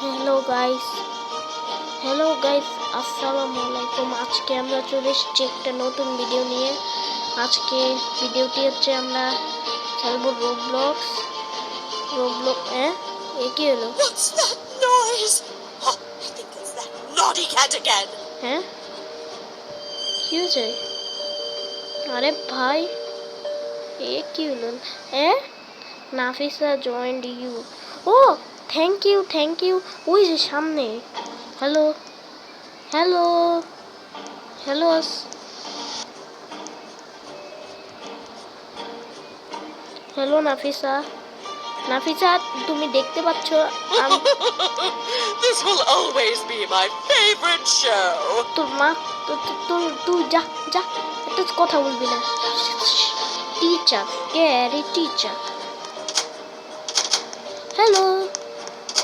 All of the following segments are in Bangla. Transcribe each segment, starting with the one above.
হ্যালো গাইস, আসসালামু আলাইকুম। আজকে আমরা চলে এসেছি একটা নতুন ভিডিও নিয়ে। আজকে ভিডিওটি হচ্ছে আমরা খেলবো রোবলক্স। এ কি হলো? What's that noise? Oh, I think it's that naughty cat again. হ্যাঁ, কি হয়েছে? আরে ভাই, এ কি হলো? Nafisa joined you. ও, থ্যাংক ইউ। ওই যে সামনে। Hello hello hello hello Nafisa. তুমি দেখতে পাচ্ছ? This will always be my favorite show. তোর মা, তুই যা যা, একটা কথা বলবি না। টিচার কে রে? টিচার।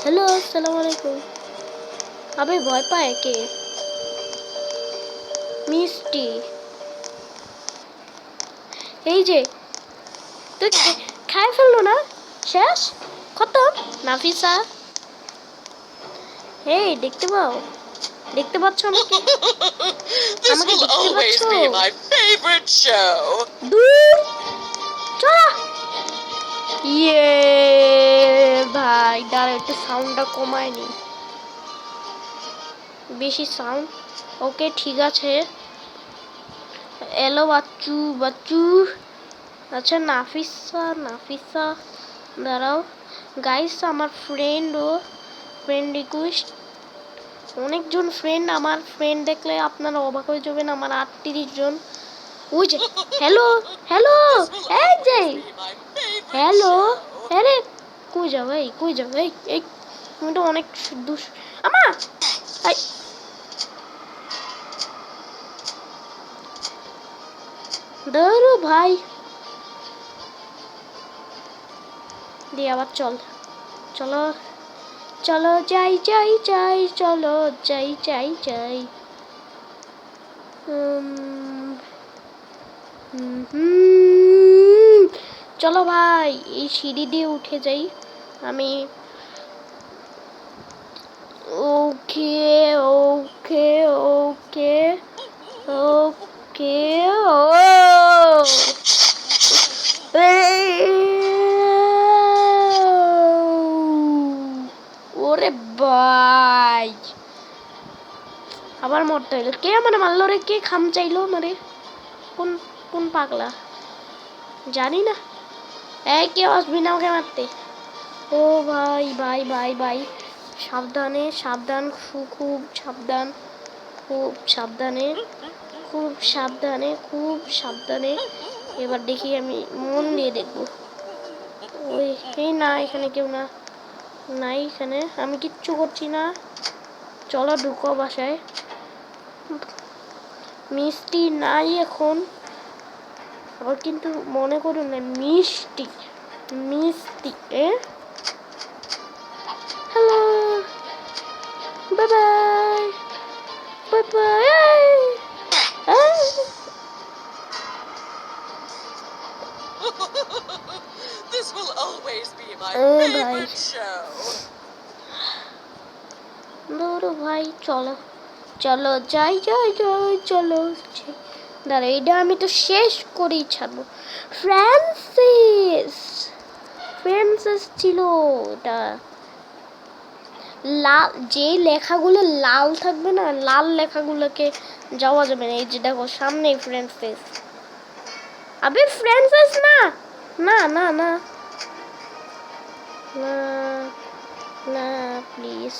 হ্যালো আসসালামু আলাইকুম। আবে ভয় পায় কে? মিষ্টি। এই যে তুই খায় ফেললো না? শেষ খতম নাফিসা। এই দেখতে পাচ্ছ আমাকে? This will always be my favorite show. দূর চল। ভাই দাঁড়া, একটু সাউন্ডটা কমায়নি, বেশি সাউন্ড। ওকে ঠিক আছে। এলো বাচ্চু। আচ্ছা নাফিসা দাঁড়াও গাইস, আমার ফ্রেন্ড রিকোয়েস্ট। অনেকজন ফ্রেন্ড, আমার ফ্রেন্ড দেখলে আপনারা অবাক হয়ে যাবেন। আমার 38 জন। ওই যে হ্যালো এই যে হ্যালো। আরে কই যাও এই তুমি তো অনেক দুষ আমা। দাঁড়ো ভাই, দিয়ে আবার চলো যাই চলো যাই। চলো ভাই, এই সিঁড়ি দিয়ে উঠে যাই আমি। ওকে ওরে ভাই, আবার মরতে হইলো। কে মানে মারলো রে? কে খাম চাইলো মানে? কোন পাগলা জানি না। কেউ আসবি না ওকে মারতে। ও ভাই সাবধান, খুব সাবধানে। এবার দেখি, আমি মন দিয়ে দেখবো। এই না, এখানে কেউ নাই এখানে, আমি কিচ্ছু করছি না। চলো ঢুকো বাসায়। মিষ্টি নাই এখন, আবার কিন্তু মনে করুন না মিষ্টি। Hello, bye. This will always be my favorite show. ভাই চলো যাই চলো। দাঁড়া, এইটা আমি তো শেষ করেই ছাড়বো। ফ্রান্সিস ছিল ওটা। লাল যে লেখাগুলো লাল থাকবে না, লাল লেখাগুলোকে যাওয়া যাবে না। এই যে দেখো সামনে ফ্রান্সিস। আবে ফ্রান্সিস না প্লিজ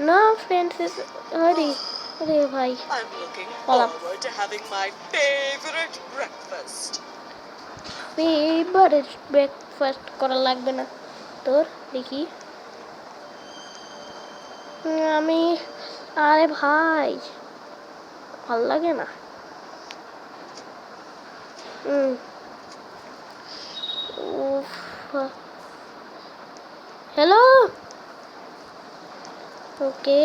না ফ্রান্সিস। আরে ভাই, I'm looking forward to having my favorite breakfast. Breakfast করা লাগবে না তোর, দেখি আমি। আরে ভাই, ভাল লাগে না। হ্যালো, ওকে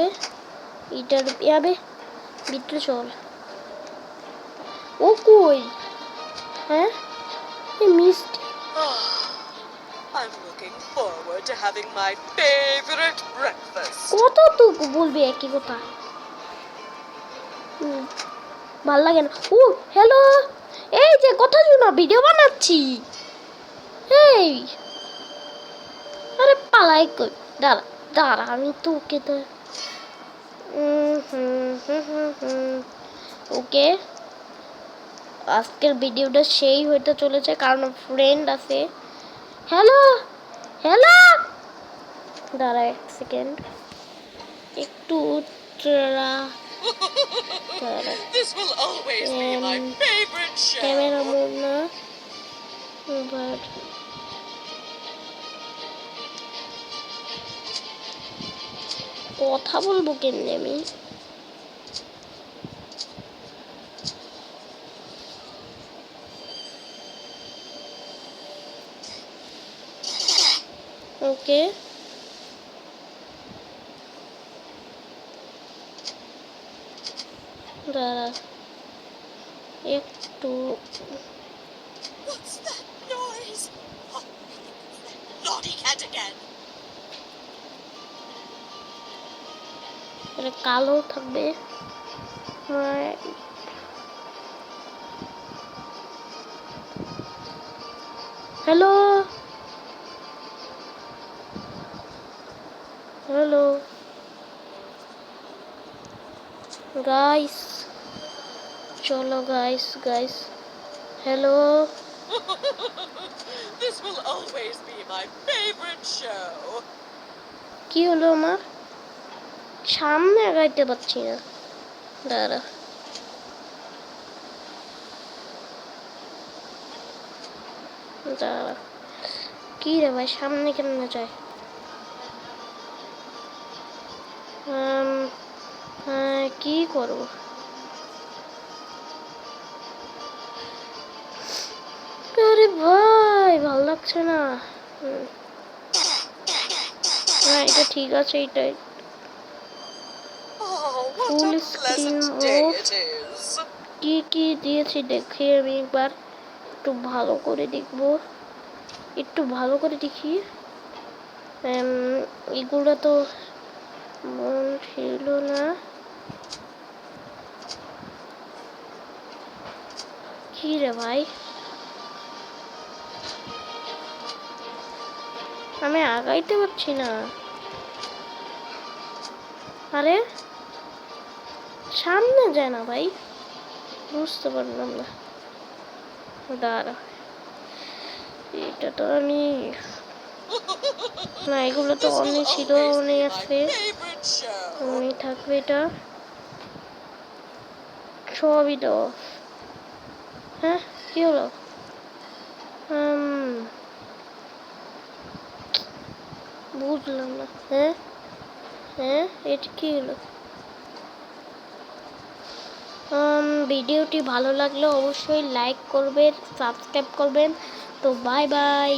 এটার যাবে ভিতরে চল। ও কই? হ্যাঁ মিষ্টি। I'm looking forward to having my favorite breakfast. কতটুকু বলবি একই কথা? ভাল লাগে না। ও হ্যালো, এই যে কথা শোনা, ভিডিও বানাচ্ছি। এই আরে পালাই কই, দাঁড়া দাঁড়া, আমি তোকে তো ওকে, আজকের ভিডিওটা সেই হইতে চলেছে কারণ ফ্রেন্ড আছে। হ্যালো হ্যালো, দাঁড়া এক সেকেন্ড, একটু দাঁড়া। This will always be my favorite show. Camera mode না, বাট কথা বলবো কেমনে আমি? ওকে, দাঁড়া একটু। What's that noise? Oh, that naughty cat again. এটা কালো থাকবে। হ্যালো হ্যালো গাইস, চলো guys guys, hello. This will always be my favorite show. কি হলো আমার? সামনে আগাইতে পারছি না, দাঁড়া। দাঁড়া, কি রে ভাই, সামনে কেমনে যায়? হ্যাঁ, কি করবো? আরে ভাই ভাল লাগছে না। হ্যাঁ এটা ঠিক আছে, এটাই Oh, what full a screen pleasant day of. it is. কি কি দিয়েছি দেখি আমি একবার, একটু ভালো করে দেখবো, একটু ভালো করে দেখি। এগুলো তো মন ছিল না। কি রে ভাই, আমি আগাইতে পারছি না। আরে সামনে যায় না ভাই, বুঝতে পারলাম না। দাঁড়া, এটা তো আমি, না এগুলো তো This will অনেক ছিল, always অনেক be my আছে, favorite show. অনেক থাকবে, এটা সবই তো। হ্যাঁ কি হলো? বুঝলাম না। হ্যাঁ হ্যাঁ, এটা কি হলো? ভিডিওটি ভালো লাগলে অবশ্যই লাইক করবেন, সাবস্ক্রাইব করবেন। তো বাই বাই।